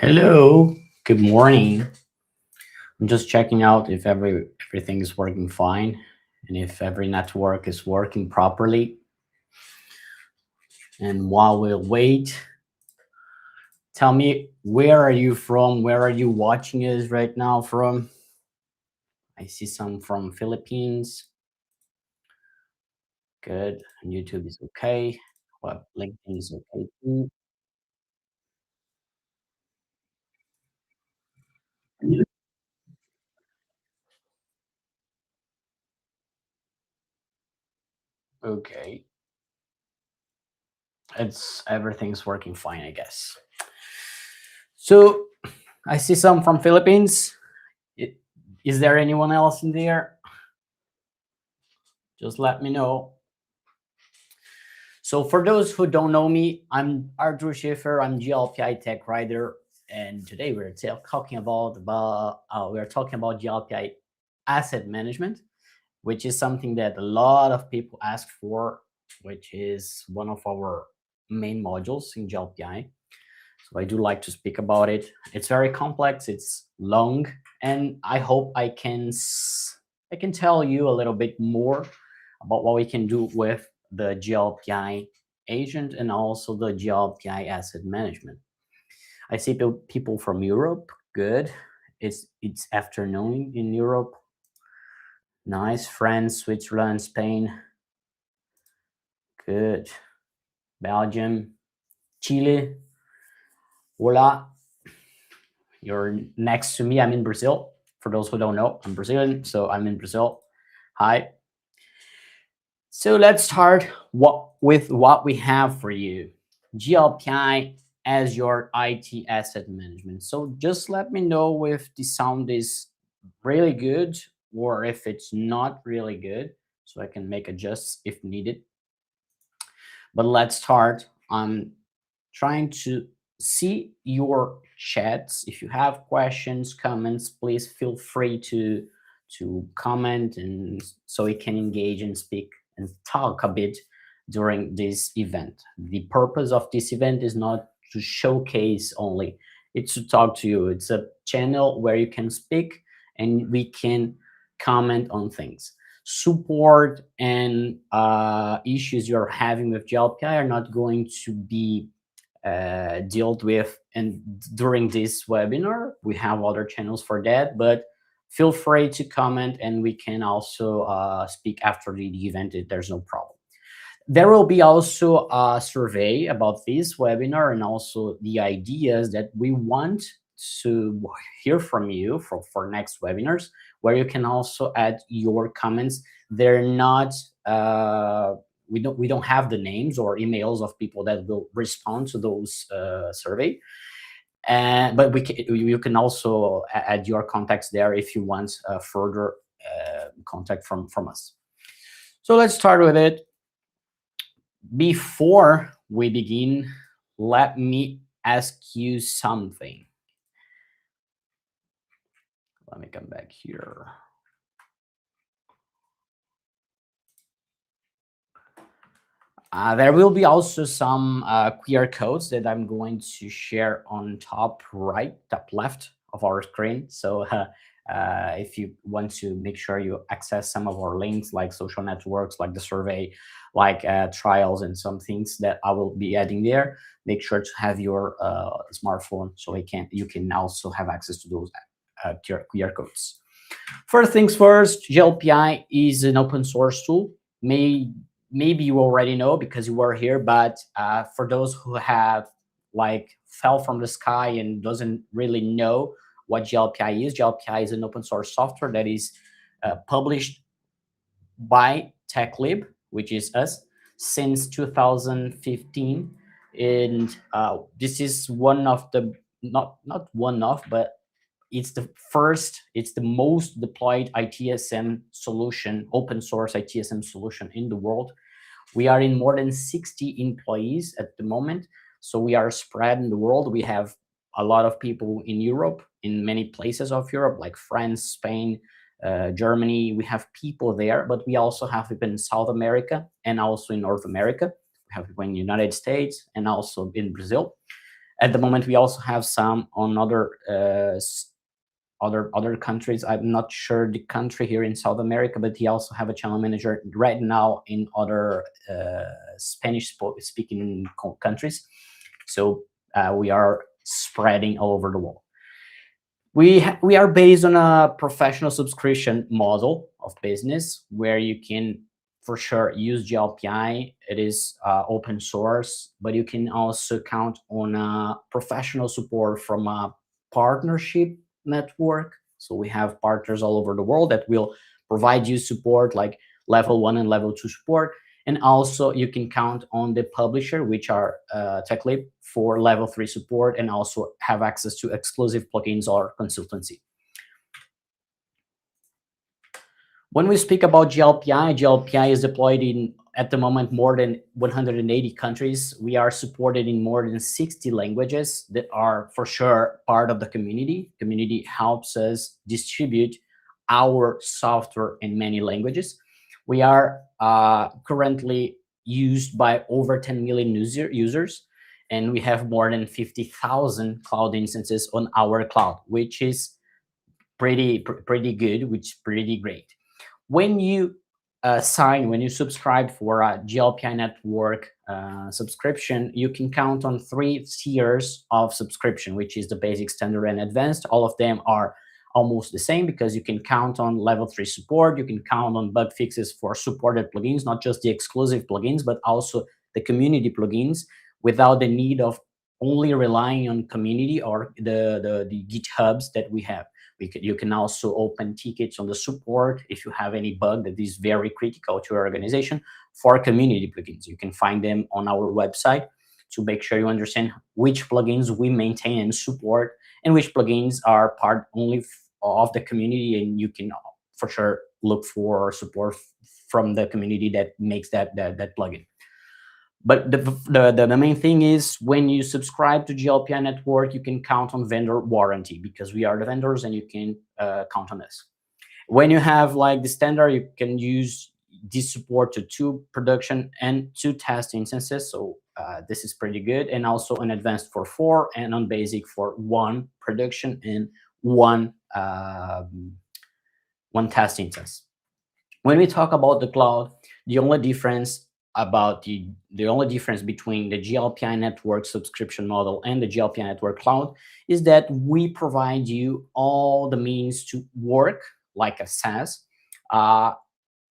Hello, good morning. I'm just checking out if everything is working fine and if every network is working properly. And while we wait, tell me, where are you from? Where are you watching us right now from? I see some from Philippines. Good. And YouTube is okay. Well, LinkedIn is okay too. Okay. It's everything's working fine, I guess. So I see some from Philippines. I- Is there anyone else in there? Just let me know. So for those who don't know me, I'm Arthur Schaefer. I'm GLPI tech writer, and today we're talking about GLPI asset management, which is something that a lot of people ask for, which is one of our main modules in GLPI. So I do like to speak about it. It's very complex. It's long, and I hope I can tell you a little bit more about what we can do with the GLPI agent and also the GLPI asset management. I see people from Europe. Good. It's afternoon in Europe. Nice. France, Switzerland, Spain. Good. Belgium, Chile. Hola. You're next to me. I'm in Brazil. For those who don't know, I'm Brazilian, so I'm in Brazil. Hi. So let's start with what we have for you. GLPI as your IT asset management. So just let me know if the sound is really good or if it's not really good so I can make adjusts if needed. But let's start. I'm trying to see your chats. If you have questions, comments, please feel free to comment and so we can engage and speak and talk a bit during this event. The purpose of this event is not to showcase only, it's to talk to you. It's a channel where you can speak and we can comment on things. Support and issues you're having with GLPI are not going to be dealt with and during this webinar. We have other channels for that, but feel free to comment and we can also speak after the event. There's no problem. There will be also a survey about this webinar and also the ideas that we want to hear from you for next webinars, where you can also add your comments. They're not we don't have the names or emails of people that will respond to those survey, and but you can also add your contacts there if you want further contact from us. So let's start with it. Before we begin, let me ask you something. Let me come back here. There will be also some QR codes that I'm going to share on top right, top left of our screen. So if you want to make sure you access some of our links, like social networks, like the survey, like trials and some things that I will be adding there, make sure to have your smartphone so you can also have access to those QR codes. First things first, GLPI is an open source tool. Maybe you already know because you were here, but for those who have like fell from the sky and doesn't really know what GLPI is an open source software that is published by Teclib, which is us, since 2015. And this is one of the not one of, but it's the most deployed ITSM solution, open source ITSM solution in the world. We are in more than 60 employees at the moment. So we are spread in the world. We have a lot of people in Europe, in many places of Europe, like France, Spain, Germany. We have people there, but we also have people in South America and also in North America. We have people in the United States and also in Brazil. At the moment, we also have some on other countries. I'm not sure the country here in South America, but he also have a channel manager right now in other Spanish speaking countries. So we are spreading all over the world. We are based on a professional subscription model of business where you can for sure use GLPI. It is open source, but you can also count on professional support from a partnership network. So we have partners all over the world that will provide you support like level 1 and level 2 support. And also you can count on the publisher, which are Teclib, for level 3 support, and also have access to exclusive plugins or consultancy. When we speak about GLPI is deployed in, at the moment, more than 180 countries. We are supported in more than 60 languages that are for sure part of the community. Community helps us distribute our software in many languages. We are currently used by over 10 million users, and we have more than 50,000 cloud instances on our cloud, which is pretty good, which is pretty great. When you when you subscribe for a GLPI network subscription, you can count on 3 tiers of subscription, which is the basic, standard, and advanced. All of them are almost the same because you can count on level 3 support. You can count on bug fixes for supported plugins, not just the exclusive plugins, but also the community plugins, without the need of only relying on community or the GitHubs that we have. You can also open tickets on the support if you have any bug that is very critical to your organization. For community plugins, you can find them on our website to make sure you understand which plugins we maintain and support and which plugins are part only of the community, and you can for sure look for support from the community that makes that plugin. But the main thing is, when you subscribe to GLPI network, you can count on vendor warranty because we are the vendors and you can count on us. When you have like the standard, you can use this support to 2 production and 2 test instances. So this is pretty good. And also on advanced for 4, and on basic for 1 production and 1 test instance. When we talk about the cloud, the only difference between the GLPI network subscription model and the GLPI network cloud is that we provide you all the means to work like a SaaS.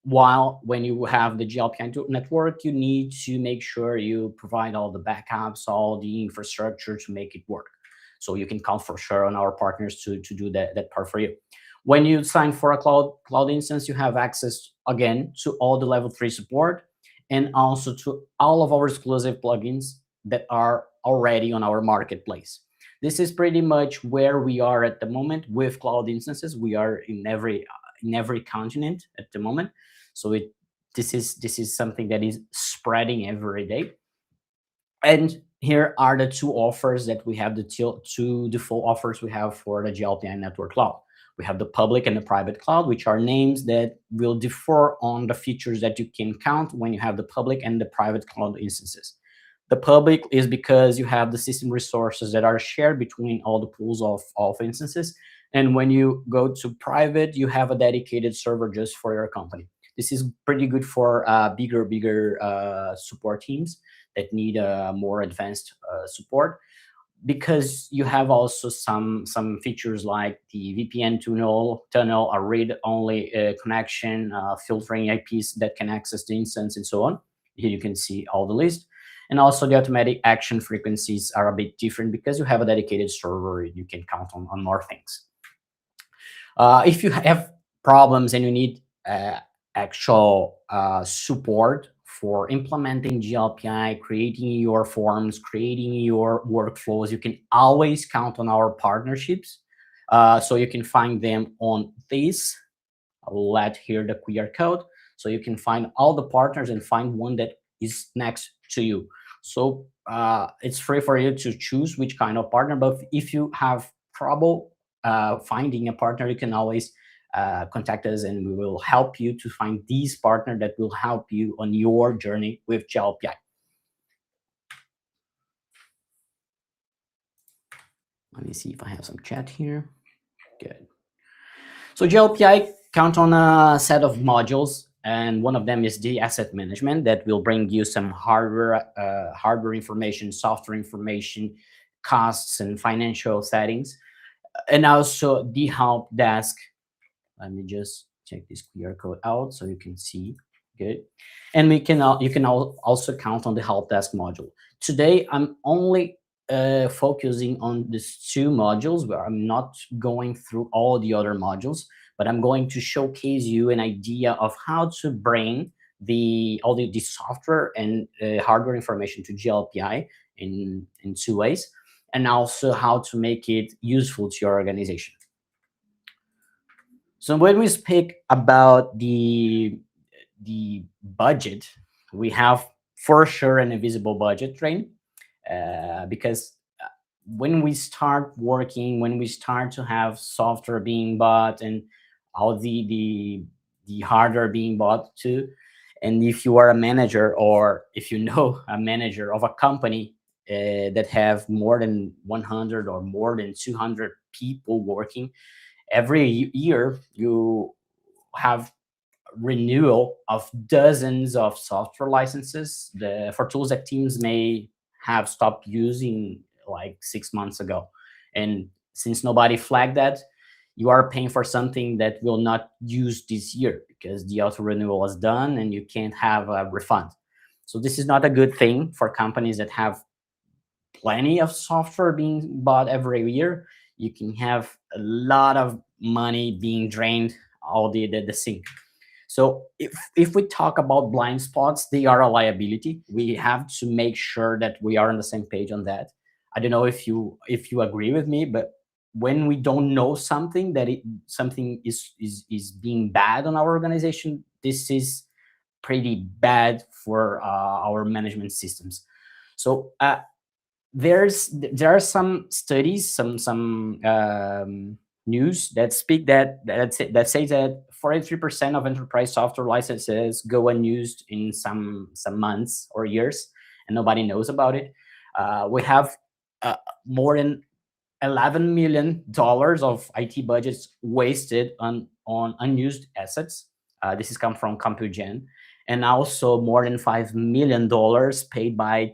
While when you have the GLPI network, you need to make sure you provide all the backups, all the infrastructure to make it work. So you can count for sure on our partners to do that part for you. When you sign for a cloud instance, you have access again to all the level 3 support, and also to all of our exclusive plugins that are already on our marketplace. This is pretty much where we are at the moment with cloud instances. We are in every continent at the moment. So this is something that is spreading every day. And here are the 2 offers that we have, the 2 default offers we have for the GLPI network cloud. We have the public and the private cloud, which are names that will differ on the features that you can count when you have the public and the private cloud instances. The public is because you have the system resources that are shared between all the pools of instances. And when you go to private, you have a dedicated server just for your company. This is pretty good for bigger support teams that need more advanced support, because you have also some features like the VPN tunnel, a read-only connection, filtering IPs that can access the instance, and so on. Here you can see all the list. And also the automatic action frequencies are a bit different because you have a dedicated server. You can count on more things. If you have problems and you need actual support for implementing GLPI, creating your forms, creating your workflows, you can always count on our partnerships. So you can find them on this. I will let here the QR code. So you can find all the partners and find one that is next to you. So it's free for you to choose which kind of partner. But if you have trouble finding a partner, you can always contact us, and we will help you to find these partner that will help you on your journey with GLPI. Let me see if I have some chat here. Good. So GLPI count on a set of modules, and one of them is the asset management that will bring you some hardware information, software information, costs, and financial settings, and also the help desk. Let me just check this QR code out so you can see. Good. And you can also count on the help desk module. Today, I'm only focusing on these two modules, where I'm not going through all the other modules, but I'm going to showcase you an idea of how to bring all the software and hardware information to GLPI in two ways, and also how to make it useful to your organization. So when we speak about the budget, we have for sure an invisible budget train, because when we start working, when we start to have software being bought and all the hardware being bought too, and if you are a manager, or if you know a manager of a company that have more than 100 or more than 200 people working, every year you have renewal of dozens of software licenses for tools that teams may have stopped using like 6 months ago. And since nobody flagged that, you are paying for something that will not use this year because the auto renewal is done and you can't have a refund. So this is not a good thing for companies that have plenty of software being bought every year. You can have a lot of money being drained all the sink. So if we talk about blind spots, they are a liability. We have to make sure that we are on the same page on that. I don't know if you agree with me, but when we don't know something something is being bad on our organization, this is pretty bad for our management systems. So there are some studies, some news that speak that say that 43% of enterprise software licenses go unused in some months or years, and nobody knows about it. We have more than $11 million of IT budgets wasted on unused assets. This is come from CompuGen, and also more than $5 million paid by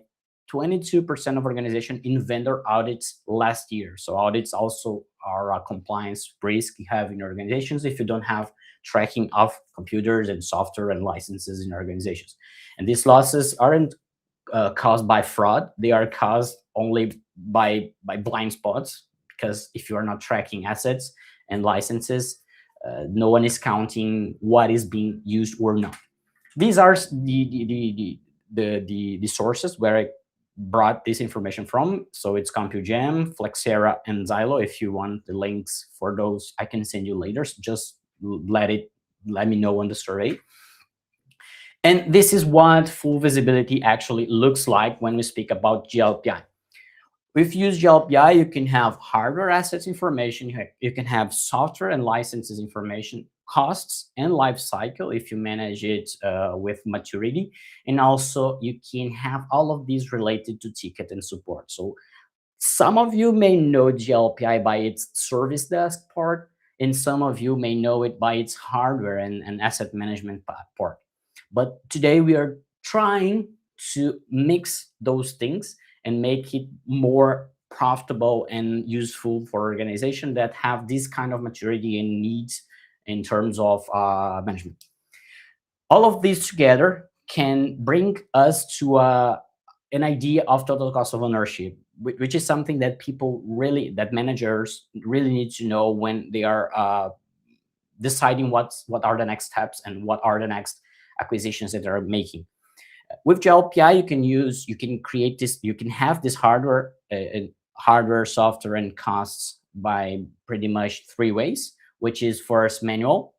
22% of organization in vendor audits last year. So audits also are a compliance risk you have in organizations if you don't have tracking of computers and software and licenses in organizations. And these losses aren't caused by fraud; they are caused only by blind spots. Because if you are not tracking assets and licenses, no one is counting what is being used or not. These are the sources where I brought this information from. So it's CompuGem, Flexera, and Xylo. If you want the links for those, I can send you later. So just let me know on the survey. And this is what full visibility actually looks like when we speak about GLPI. If you use GLPI, you can have hardware assets information, you can have software and licenses information, costs and life cycle if you manage it with maturity. And also you can have all of these related to ticket and support. So some of you may know GLPI by its service desk part, and some of you may know it by its hardware and asset management part. But today we are trying to mix those things and make it more profitable and useful for organizations that have this kind of maturity and needs in terms of management. All of these together can bring us to an idea of total cost of ownership, which is something that that managers really need to know when they are deciding what are the next steps and what are the next acquisitions that they're making. With GLPI, you can create this, you can have this hardware, software, and costs by pretty much three ways, which is first manual.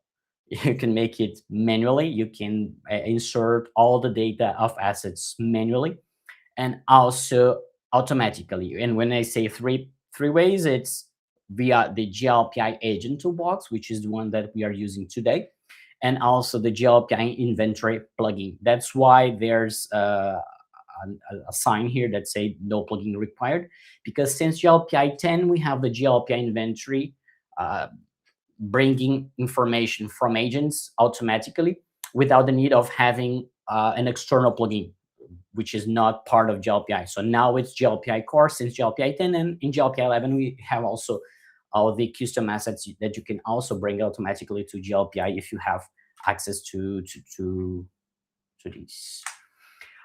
You can make it manually. You can insert all the data of assets manually, and also automatically. And when I say three ways, it's via the GLPI Agent Toolbox, which is the one that we are using today, and also the GLPI Inventory plugin. That's why there's a sign here that say no plugin required, because since GLPI 10, we have the GLPI inventory bringing information from agents automatically without the need of having an external plugin, which is not part of GLPI. So now it's GLPI core since GLPI 10, and in GLPI 11, we have also all the custom assets that you can also bring automatically to GLPI if you have access to these.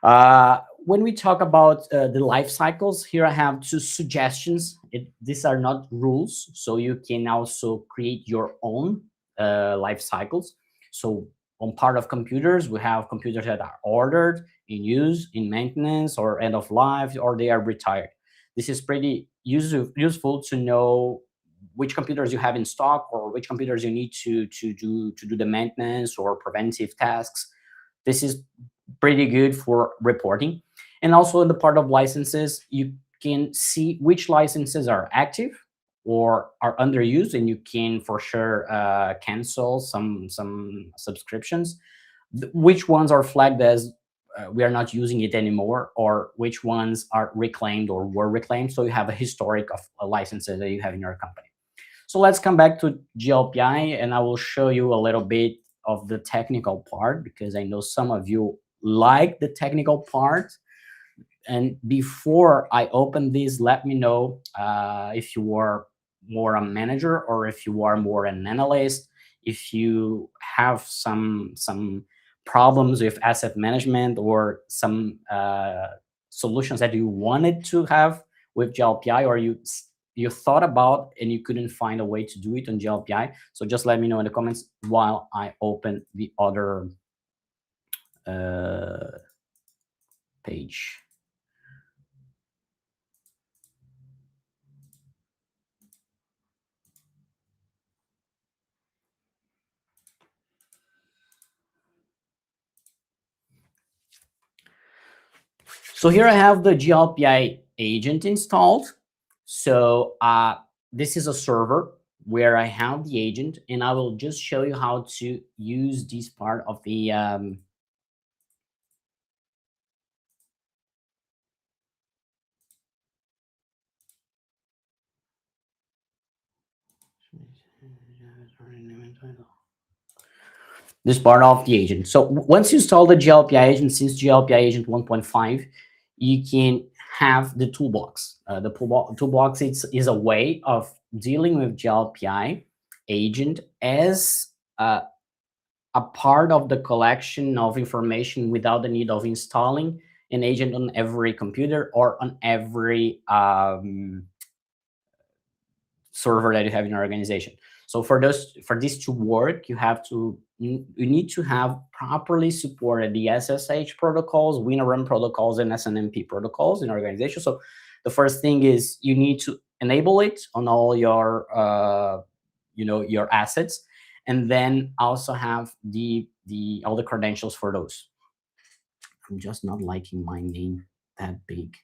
When we talk about the life cycles, here I have two suggestions. These are not rules, so you can also create your own life cycles. So on part of computers, we have computers that are ordered, in use, in maintenance, or end of life, or they are retired. This is pretty useful to know which computers you have in stock, or which computers you need to do the maintenance or preventive tasks. This is pretty good for reporting. And also in the part of licenses, you can see which licenses are active or are underused, and you can for sure cancel some subscriptions. Which ones are flagged as we are not using it anymore, or which ones are reclaimed or were reclaimed, so you have a historic of licenses that you have in your company. So let's come back to GLPI, and I will show you a little bit of the technical part, because I know some of you like the technical part. And before I open this, let me know if you are more a manager or if you are more an analyst, if you have some problems with asset management or some solutions that you wanted to have with GLPI, or you thought about and you couldn't find a way to do it on GLPI. So just let me know in the comments while I open the other page. So here I have the GLPI agent installed. So this is a server where I have the agent, and I will just show you how to use this part of the this part of the agent. So once you install the GLPI agent, since GLPI agent 1.5, you can have the toolbox. The toolbox is a way of dealing with GLPI agent as a part of the collection of information without the need of installing an agent on every computer or on every server that you have in your organization. So for this to work, you need to have properly supported the SSH protocols, WinRM protocols, and SNMP protocols in your organization. So the first thing is you need to enable it on all your your assets, and then also have all the credentials for those. I'm just not liking my name that big.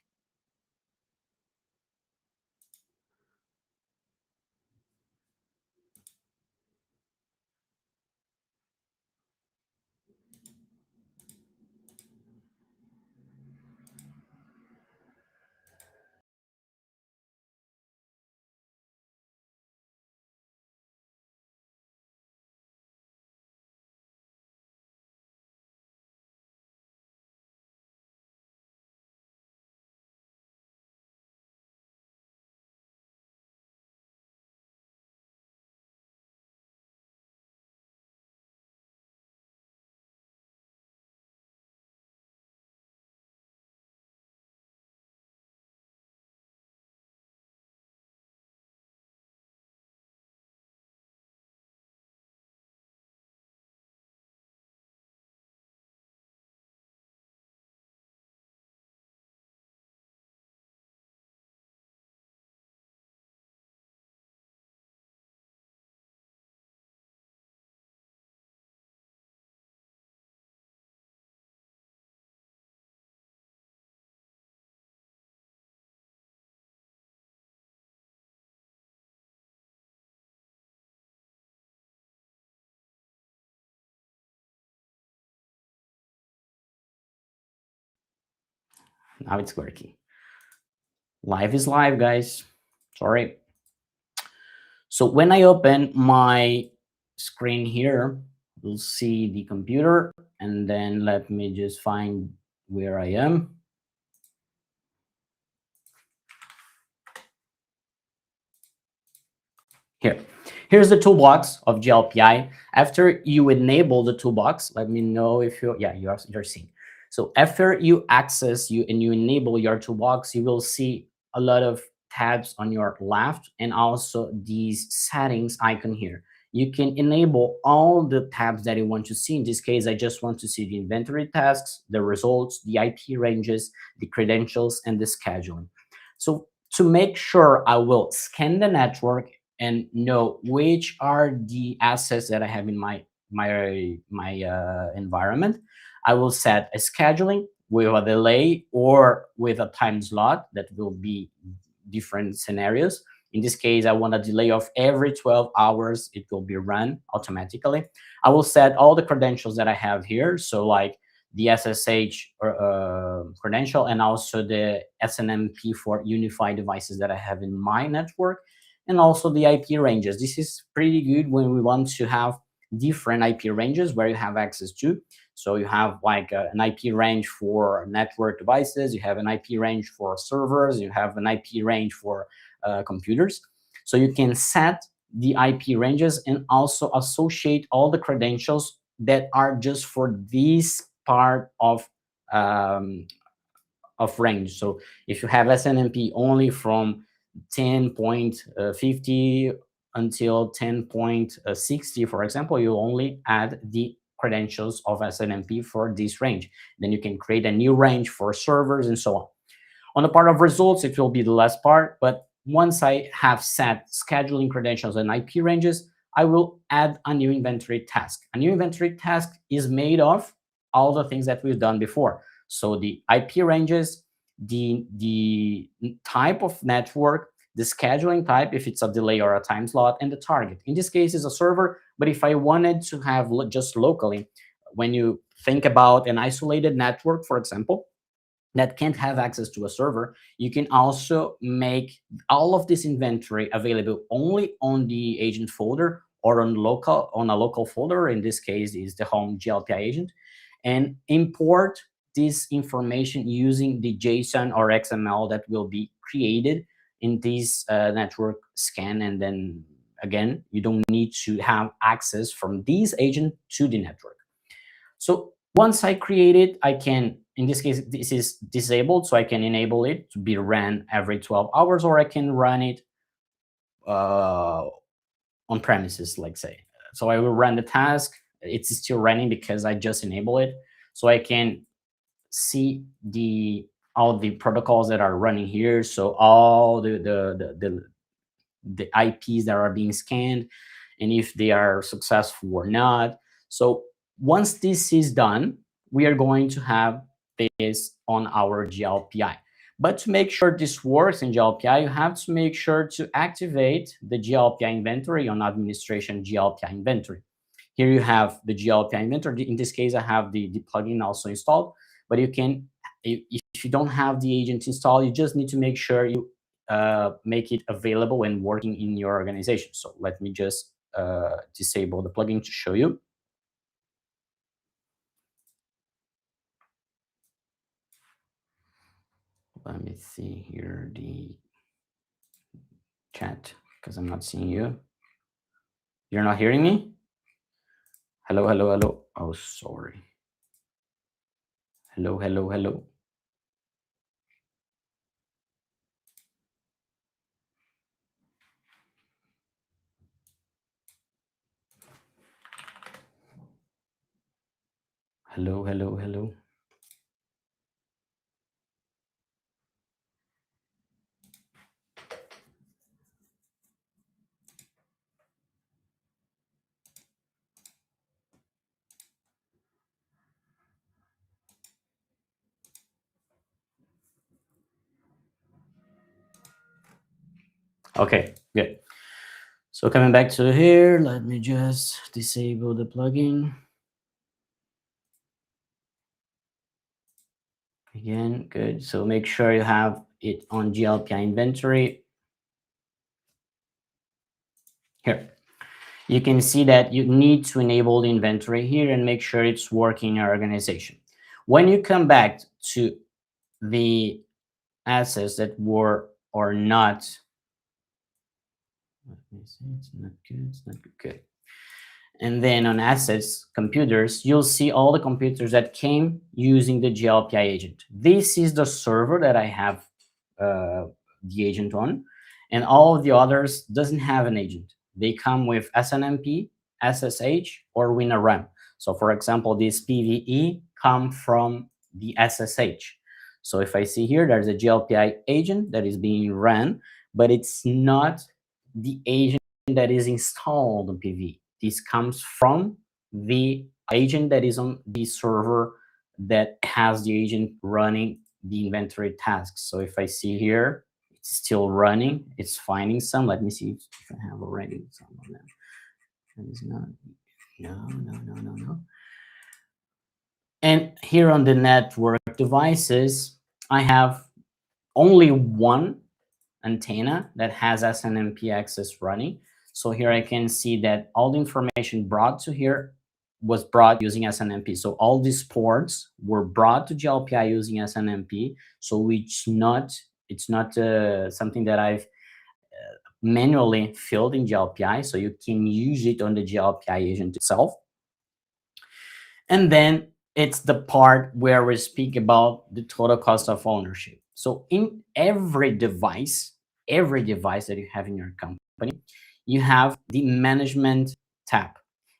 Now it's working. Live is live, guys. Sorry. So when I open my screen here, we'll see the computer, and then let me just find where I am. Here's the toolbox of GLPI. After you enable the toolbox, let me know if you're seeing. So after you access and you enable your toolbox, you will see a lot of tabs on your left and also these settings icon here. You can enable all the tabs that you want to see. In this case, I just want to see the inventory tasks, the results, the IP ranges, the credentials, and the scheduling. So to make sure I will scan the network and know which are the assets that I have in my environment, I will set a scheduling with a delay or with a time slot that will be different scenarios. In this case, I want a delay of every 12 hours. It will be run automatically. I will set all the credentials that I have here. So like the SSH credential and also the SNMP for unified devices that I have in my network, and also the IP ranges. This is pretty good when we want to have different IP ranges where you have access to. So you have like an IP range for network devices, you have an IP range for servers, you have an IP range for computers. So you can set the IP ranges and also associate all the credentials that are just for this part of range. So if you have SNMP only from 10.50 until 10.60, for example, you only add the credentials of SNMP for this range. Then you can create a new range for servers and so on. On the part of results, it will be the last part, but once I have set scheduling credentials and IP ranges, I will add a new inventory task. A new inventory task is made of all the things that we've done before. So the IP ranges, the type of network, the scheduling type, if it's a delay or a time slot, and the target. In this case, is a server, but if I wanted to have just locally, when you think about an isolated network, for example, that can't have access to a server, you can also make all of this inventory available only on the agent folder or on a local folder. In this case, is the home GLPI agent, and import this information using the JSON or XML that will be created in this network scan. And then again, you don't need to have access from this agent to the network. So once I create it, I can, in this case, this is disabled, so I can enable it to be ran every 12 hours, or I can run it on premises, like say. So I will run the task. It's still running because I just enable it. So I can see all the protocols that are running here. So all the IPs that are being scanned, and if they are successful or not. So once this is done, we are going to have this on our GLPI. But to make sure this works in GLPI, you have to make sure to activate the GLPI inventory on administration GLPI inventory. Here you have the GLPI inventory. In this case, I have the plugin also installed, but you can, if you don't have the agent installed, you just need to make sure you make it available and working in your organization. So let me just disable the plugin to show you. Let me see here the chat because I'm not seeing you. You're not hearing me? Hello, hello, hello. Oh, sorry. Hello, hello, hello. Hello, hello, hello. Okay, good. So coming back to here, let me just disable the plugin. Again, good. So make sure you have it on GLPI Inventory. Here, you can see that you need to enable the inventory here and make sure it's working in your organization. When you come back to the assets that were or not, let me see, it's not good, it's not good. And then on assets, computers, you'll see all the computers that came using the GLPI agent. This is the server that I have the agent on, and all of the others doesn't have an agent. They come with SNMP, SSH, or WinRM. So for example, this PVE come from the SSH. So if I see here, there's a GLPI agent that is being run, but it's not the agent that is installed on PV. This comes from the agent that is on the server that has the agent running the inventory tasks. So if I see here, it's still running, it's finding some. Let me see if I have already some of them. That is not, no. And here on the network devices, I have only one antenna that has SNMP access running. So here I can see that all the information brought to here was brought using SNMP. So all these ports were brought to GLPI using SNMP. So it's not something that I've manually filled in GLPI. So you can use it on the GLPI agent itself. And then it's the part where we speak about the total cost of ownership. So in every device that you have in your company, you have the management tab.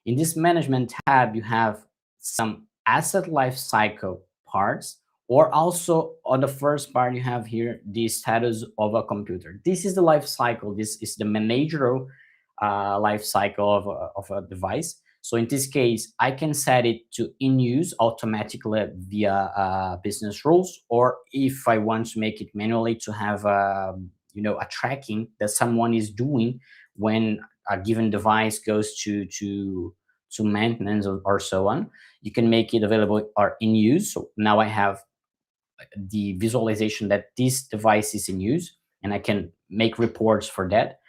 In this management tab, you have some asset lifecycle parts, or also on the first part, you have here the status of a computer. This is the life cycle. This is the managerial life cycle of a device. So in this case, I can set it to in use automatically via business rules, or if I want to make it manually to have a tracking that someone is doing when a given device goes to maintenance or so on. You can make it available or in use. So now I have the visualization that this device is in use, and I can make reports for that.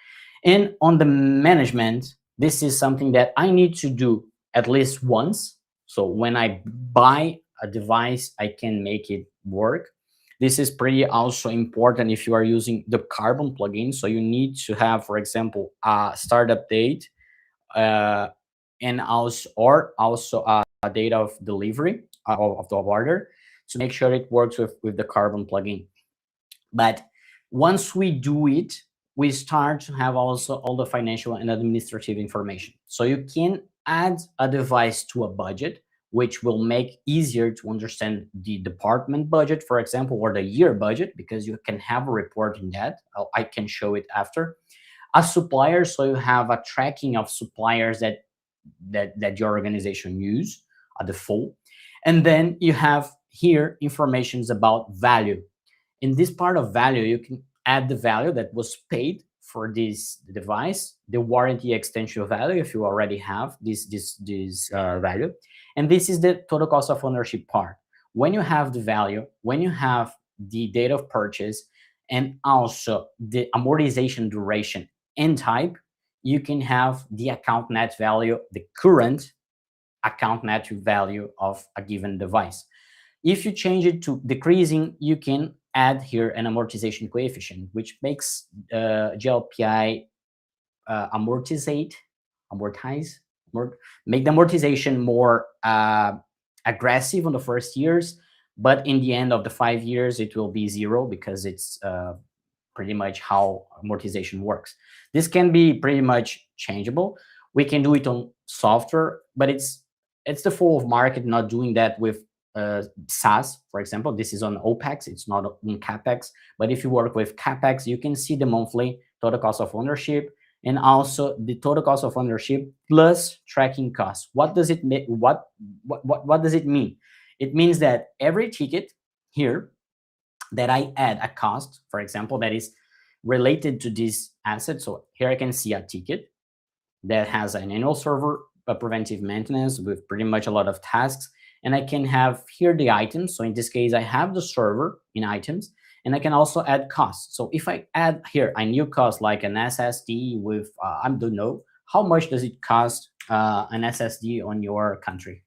And on the management, this is something that I need to do at least once. So when I buy a device, I can make it work. This is pretty also important if you are using the Carbon plugin. So you need to have, for example, a startup date and also a date of delivery of the order to make sure it works with the Carbon plugin. But once we do it, we start to have also all the financial and administrative information. So you can add a device to a budget, which will make easier to understand the department budget, for example, or the year budget, because you can have a report in that. I can show it after. A supplier, so you have a tracking of suppliers that your organization use at the full. And then you have here informations about value. In this part of value, you can add the value that was paid for this device, the warranty extension value, if you already have this value. And this is the total cost of ownership part. When you have the value, when you have the date of purchase, and also the amortization duration and type, you can have the account net value, the current account net value of a given device. If you change it to decreasing, you can add here an amortization coefficient, which makes GLPI make the amortization more aggressive on the first years, but in the end of the 5 years, it will be zero because it's pretty much how amortization works. This can be pretty much changeable. We can do it on software, but it's the fall of market not doing that with SaaS, for example. This is on OPEX, it's not on CapEx. But if you work with CapEx, you can see the monthly total cost of ownership and also the total cost of ownership plus tracking costs. What does it mean? What does it mean? It means that every ticket here that I add a cost, for example, that is related to this asset. So here I can see a ticket that has an annual server, a preventive maintenance with pretty much a lot of tasks. and I can have here the items. So in this case, I have the server in items, and I can also add costs. So if I add here a new cost like an SSD with, I don't know, how much does it cost an SSD on your country?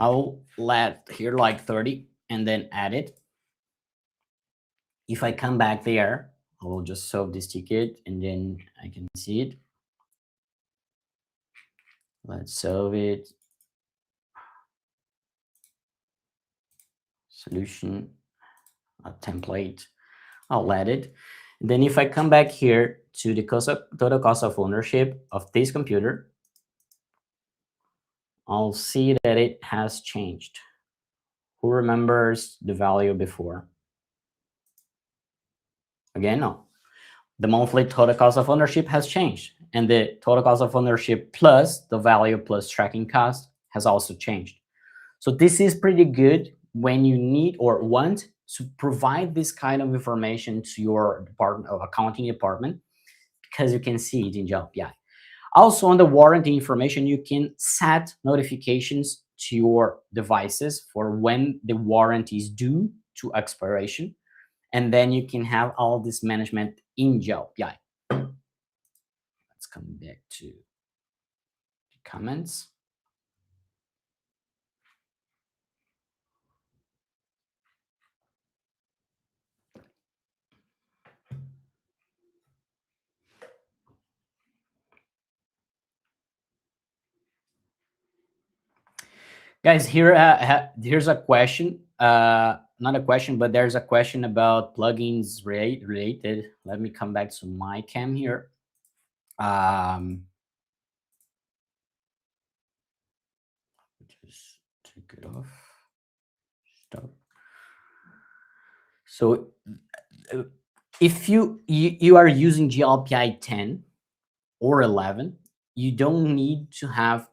I'll let here like 30 and then add it. If I come back there, I will just solve this ticket and then I can see it. Let's solve it. Solution, a template. I'll add it. And then if I come back here to the total cost of ownership of this computer, I'll see that it has changed. Who remembers the value before? Again, no. The monthly total cost of ownership has changed, and the total cost of ownership plus the value plus tracking cost has also changed. So this is pretty good when you need or want to provide this kind of information to your department of accounting department, because you can see it in GLPI. Also on the warranty information, you can set notifications to your devices for when the warranty is due to expiration. And then you can have all this management in GLPI. Let's come back to the comments. Guys, here's a question. Not a question, but there's a question about plugins related. Let me come back to my cam here. Just take it off. Stop. So if you are using GLPI 10 or 11, you don't need to have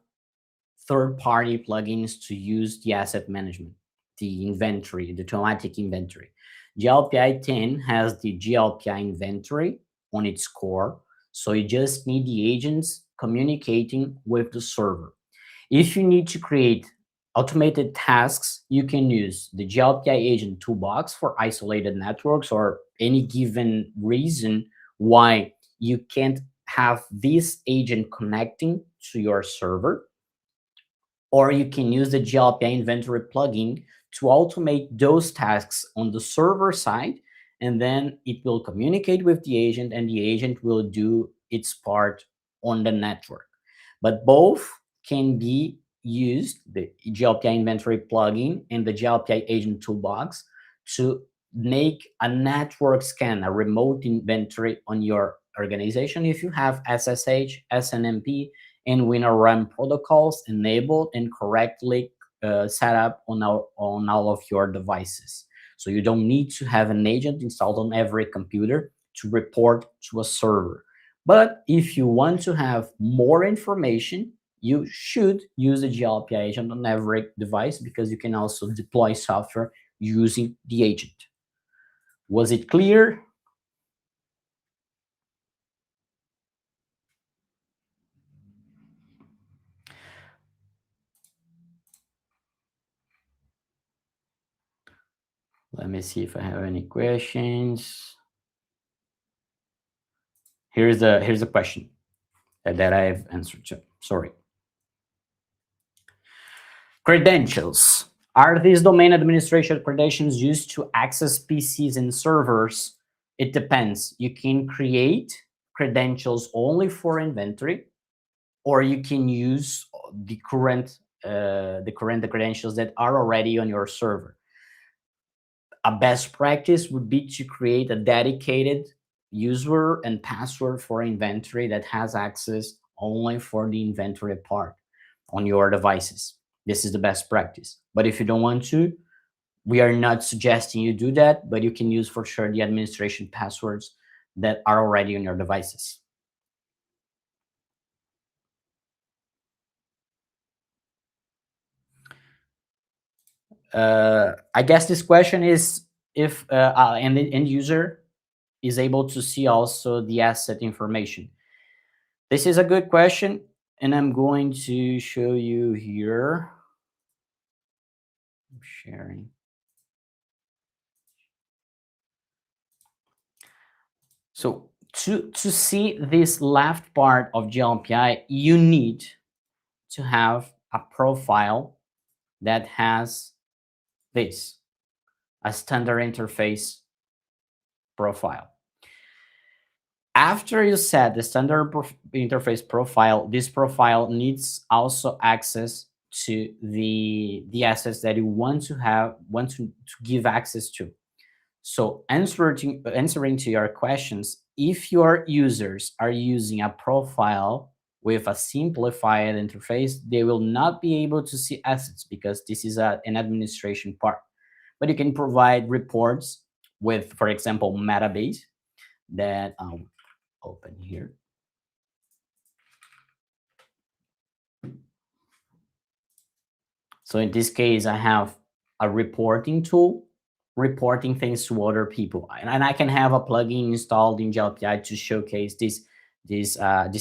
third-party plugins to use the asset management, the inventory, the automatic inventory. GLPI 10 has the GLPI inventory on its core, so you just need the agents communicating with the server. If you need to create automated tasks, you can use the GLPI Agent Toolbox for isolated networks or any given reason why you can't have this agent connecting to your server. Or you can use the GLPI Inventory plugin to automate those tasks on the server side, and then it will communicate with the agent, and the agent will do its part on the network. But both can be used, the GLPI Inventory plugin and the GLPI Agent Toolbox, to make a network scan, a remote inventory on your organization if you have SSH, SNMP, and WinRM protocols enabled and correctly set up on all of your devices. So you don't need to have an agent installed on every computer to report to a server. But if you want to have more information, you should use the GLPI agent on every device, because you can also deploy software using the agent. Was it clear? Let me see if I have any questions. Here's a question that I've answered to. Sorry. Credentials. Are these domain administration credentials used to access PCs and servers? It depends. You can create credentials only for inventory, or you can use the current credentials that are already on your server. A best practice would be to create a dedicated user and password for inventory that has access only for the inventory part on your devices. This is the best practice. But if you don't want to, we are not suggesting you do that, but you can use for sure the administration passwords that are already on your devices. I guess this question is if an end user is able to see also the asset information. This is a good question, and I'm going to show you here. I'm sharing. So to see this left part of GLPI, you need to have a profile that has this, a standard interface profile. After you set the standard interface profile, this profile needs also access to the assets that you want to give access to. So answering to your questions, if your users are using a profile with a simplified interface, they will not be able to see assets because this is an administration part. But you can provide reports with, for example, Metabase that open here. So in this case, I have a reporting tool, reporting things to other people, and I can have a plugin installed in GLPI to showcase this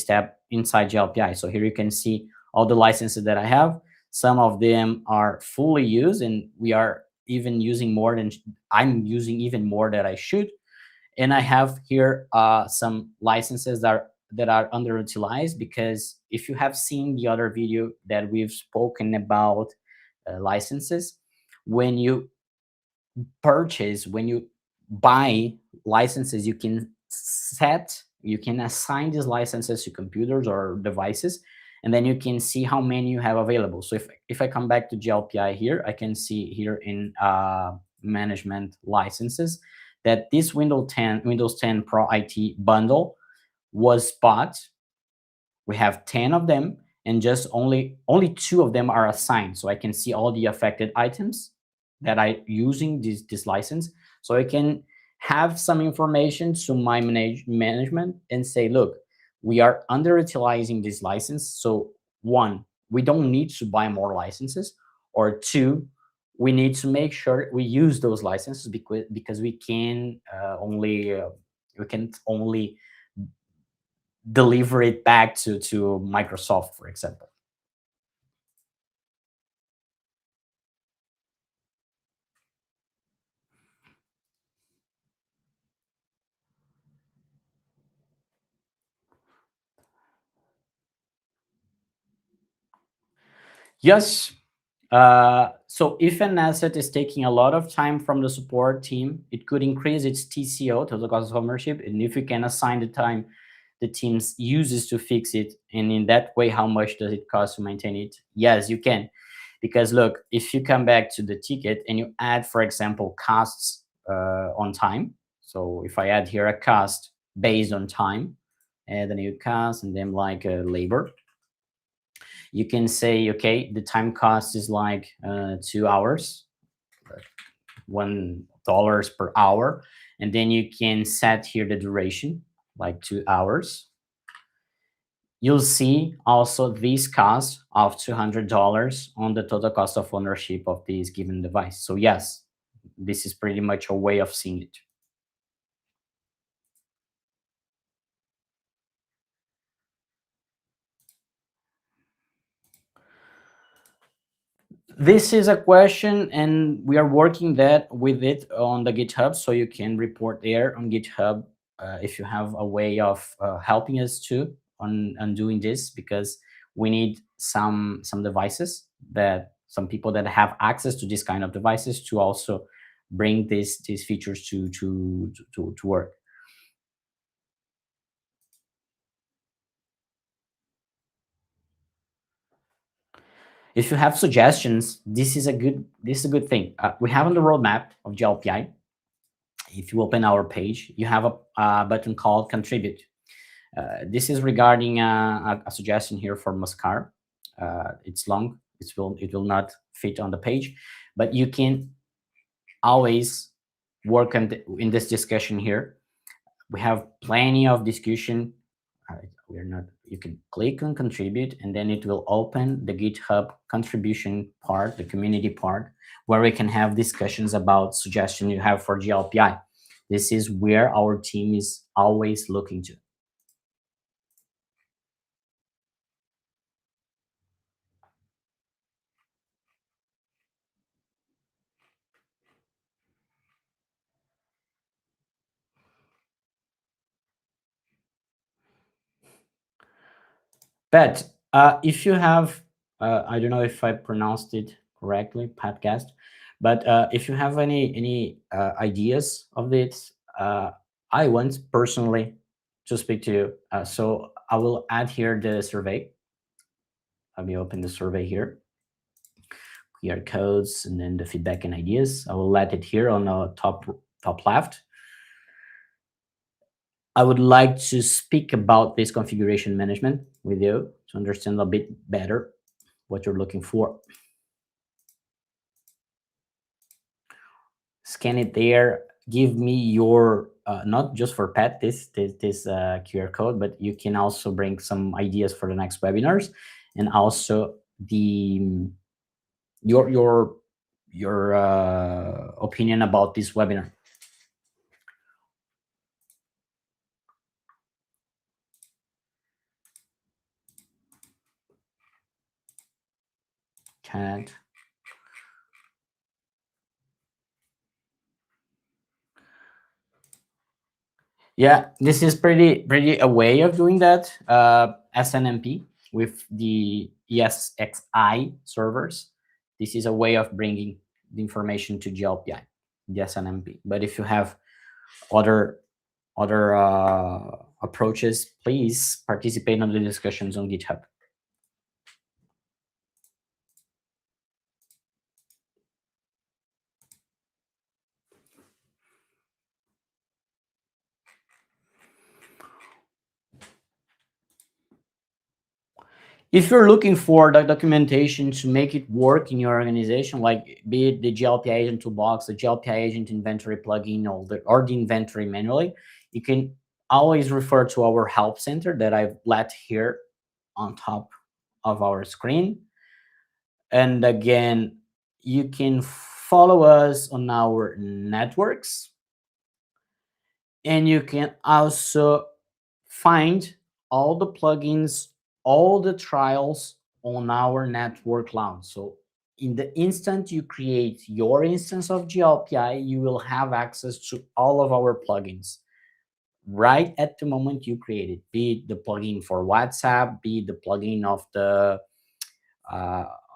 tab inside GLPI. So here you can see all the licenses that I have. Some of them are fully used, and we are even using more than I'm using even more than I should. And I have here some licenses that are underutilized, because if you have seen the other video that we've spoken about licenses, when you when you buy licenses, you can assign these licenses to computers or devices, and then you can see how many you have available. So if I come back to GLPI here, I can see here in management licenses that this Windows 10 Pro IT bundle was bought. We have 10 of them, and just only 2 of them are assigned. So I can see all the affected items that I using this license. So I can have some information to my management and say, look, we are underutilizing this license. So one, we don't need to buy more licenses, or two, we need to make sure we use those licenses because we can only deliver it back to Microsoft, for example. Yes. So if an asset is taking a lot of time from the support team, it could increase its TCO, total cost of ownership. And if you can assign the time the teams uses to fix it, and in that way, how much does it cost to maintain it? Yes, you can. Because look, if you come back to the ticket and you add, for example, costs on time. So if I add here a cost based on time, add a new cost, and then like labor, you can say, okay, the time cost is like 2 hours, $1 per hour, and then you can set here the duration, like 2 hours. You'll see also this cost of $200 on the total cost of ownership of this given device. So yes, this is pretty much a way of seeing it. This is a question, and we are working that with it on the GitHub, so you can report there on GitHub if you have a way of helping us too on doing this, because we need some devices, that some people that have access to this kind of devices to also bring these features to work. If you have suggestions, this is a good thing. We have on the roadmap of GLPI. If you open our page, you have a button called Contribute. This is regarding a suggestion here for Muscar. It's long. It will not fit on the page, but you can always work in this discussion here. We have plenty of discussion. We're not. You can click on Contribute, and then it will open the GitHub contribution part, the community part, where we can have discussions about suggestion you have for GLPI. This is where our team is always looking to. But if you have, I don't know if I pronounced it correctly, podcast, but if you have any ideas of this, I want personally to speak to you. So I will add here the survey. Let me open the survey here. QR codes and then the feedback and ideas. I will let it here on the top left. I would like to speak about this configuration management with you to understand a bit better what you're looking for. Scan it there. Give me your not just for pet this QR code, but you can also bring some ideas for the next webinars, and also the your opinion about this webinar. Chat. Yeah, this is pretty a way of doing that. SNMP with the ESXi servers. This is a way of bringing the information to GLPI, the SNMP. But if you have other approaches, please participate on the discussions on GitHub. If you're looking for the documentation to make it work in your organization, like be it the GLPI Agent Toolbox, the GLPI Agent Inventory plugin, or the inventory manually, you can always refer to our help center that I've let here on top of our screen. And again, you can follow us on our networks, and you can also find all the plugins, all the trials on our network launch. So in the instant you create your instance of GLPI, you will have access to all of our plugins right at the moment you create it, be it the plugin for WhatsApp, be it the plugin of the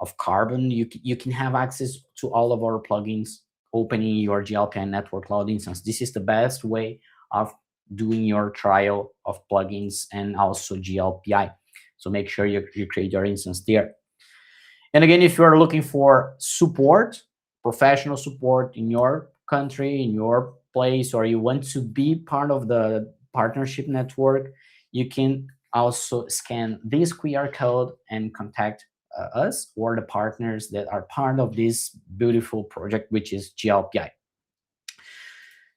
of Carbon. You can have access to all of our plugins opening your GLPI network cloud instance. This is the best way of doing your trial of plugins and also GLPI. So make sure you create your instance there. And again, if you are looking for support, professional support in your country, in your place, or you want to be part of the partnership network, you can also scan this QR code and contact us or the partners that are part of this beautiful project, which is GLPI.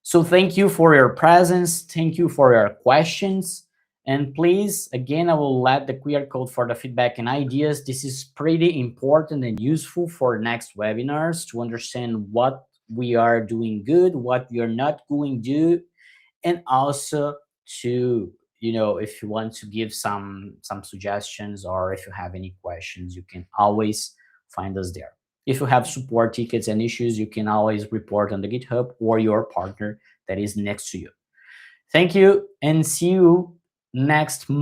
So thank you for your presence. Thank you for your questions. And please, again, I will let the QR code for the feedback and ideas. This is pretty important and useful for next webinars to understand what we are doing good, what we are not doing good, and also to, if you want to give some suggestions or if you have any questions, you can always find us there. If you have support tickets and issues, you can always report on the GitHub or your partner that is next to you. Thank you, and see you next month.